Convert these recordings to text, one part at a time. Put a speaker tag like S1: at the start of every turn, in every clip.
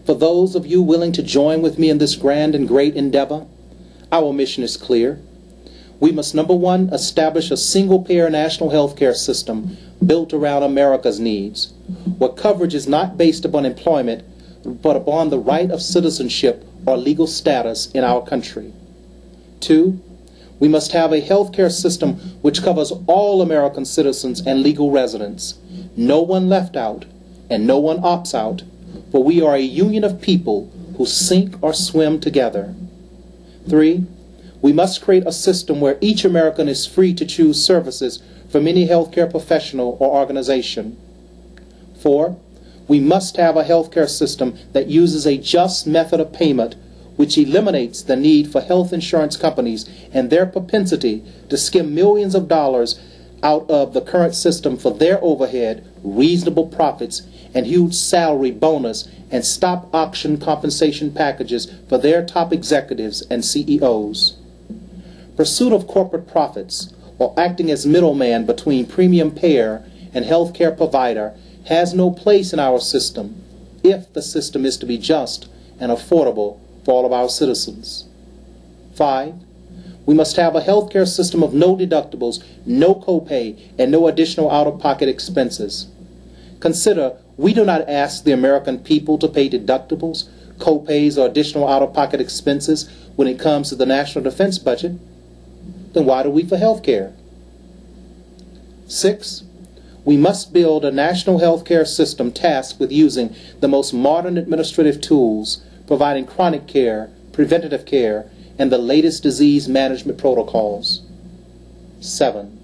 S1: For those of you willing to join with me in this grand and great endeavor, our mission is clear. We must, number one, establish a single-payer national health care system built around America's needs, where coverage is not based upon employment, but upon the right of citizenship or legal status in our country. Two, we must have a health care system which covers all American citizens and legal residents, no one left out and no one opts out, for we are a union of people who sink or swim together. Three, we must create a system where each American is free to choose services from any healthcare professional or organization. Four, we must have a healthcare system that uses a just method of payment which eliminates the need for health insurance companies and their propensity to skim millions of dollars out of the current system for their overhead, reasonable profits, and huge salary bonus and stop auction compensation packages for their top executives and CEOs. Pursuit of corporate profits, or acting as middleman between premium payer and healthcare provider, has no place in our system if the system is to be just and affordable for all of our citizens. 5, we must have a healthcare system of no deductibles, no copay, and no additional out-of-pocket expenses. Consider, we do not ask the American people to pay deductibles, copays, or additional out-of-pocket expenses when it comes to the national defense budget. Then why do we for health care? 6, we must build a national health care system tasked with using the most modern administrative tools, providing chronic care, preventative care, and the latest disease management protocols. 7,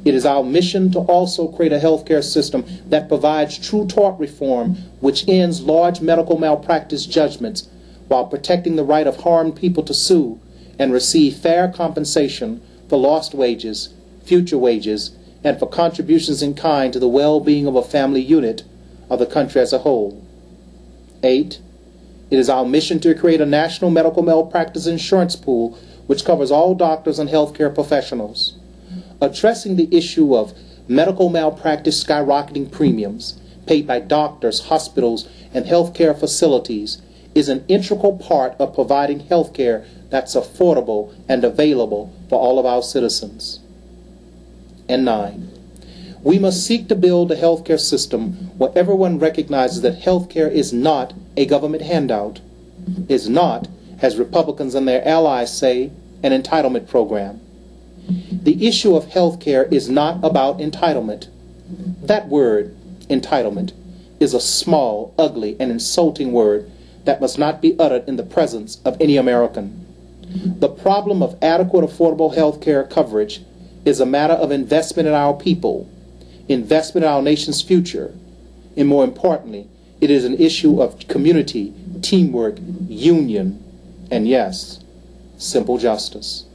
S1: it is our mission to also create a health care system that provides true tort reform which ends large medical malpractice judgments while protecting the right of harmed people to sue and receive fair compensation for lost wages, future wages, and for contributions in kind to the well-being of a family unit of the country as a whole. 8, it is our mission to create a national medical malpractice insurance pool which covers all doctors and healthcare professionals. Addressing the issue of medical malpractice skyrocketing premiums paid by doctors, hospitals, and healthcare facilities is an integral part of providing healthcare that's affordable and available for all of our citizens. And 9, we must seek to build a healthcare system where everyone recognizes that healthcare is not a government handout, is not, as Republicans and their allies say, an entitlement program. The issue of healthcare is not about entitlement. That word, entitlement, is a small, ugly, and insulting word that must not be uttered in the presence of any American. The problem of adequate, affordable health care coverage is a matter of investment in our people, investment in our nation's future, and more importantly, it is an issue of community, teamwork, union, and yes, simple justice.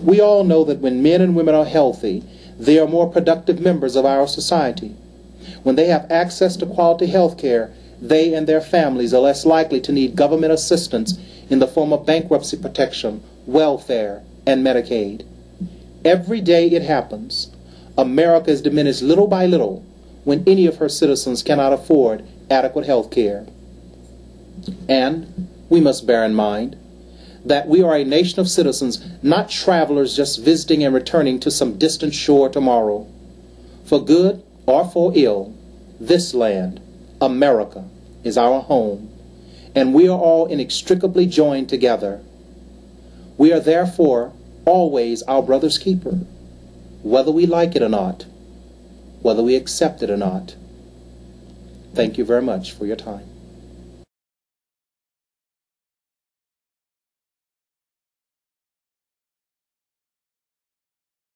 S1: We all know that when men and women are healthy, they are more productive members of our society. When they have access to quality health care, they and their families are less likely to need government assistance in the form of bankruptcy protection, welfare, and Medicaid. Every day it happens, America is diminished little by little when any of her citizens cannot afford adequate health care. And we must bear in mind that we are a nation of citizens, not travelers just visiting and returning to some distant shore tomorrow. For good or for ill, this land, America, is our home, and we are all inextricably joined together. We are therefore always our brother's keeper, whether we like it or not, whether we accept it or not. Thank you very much for your time.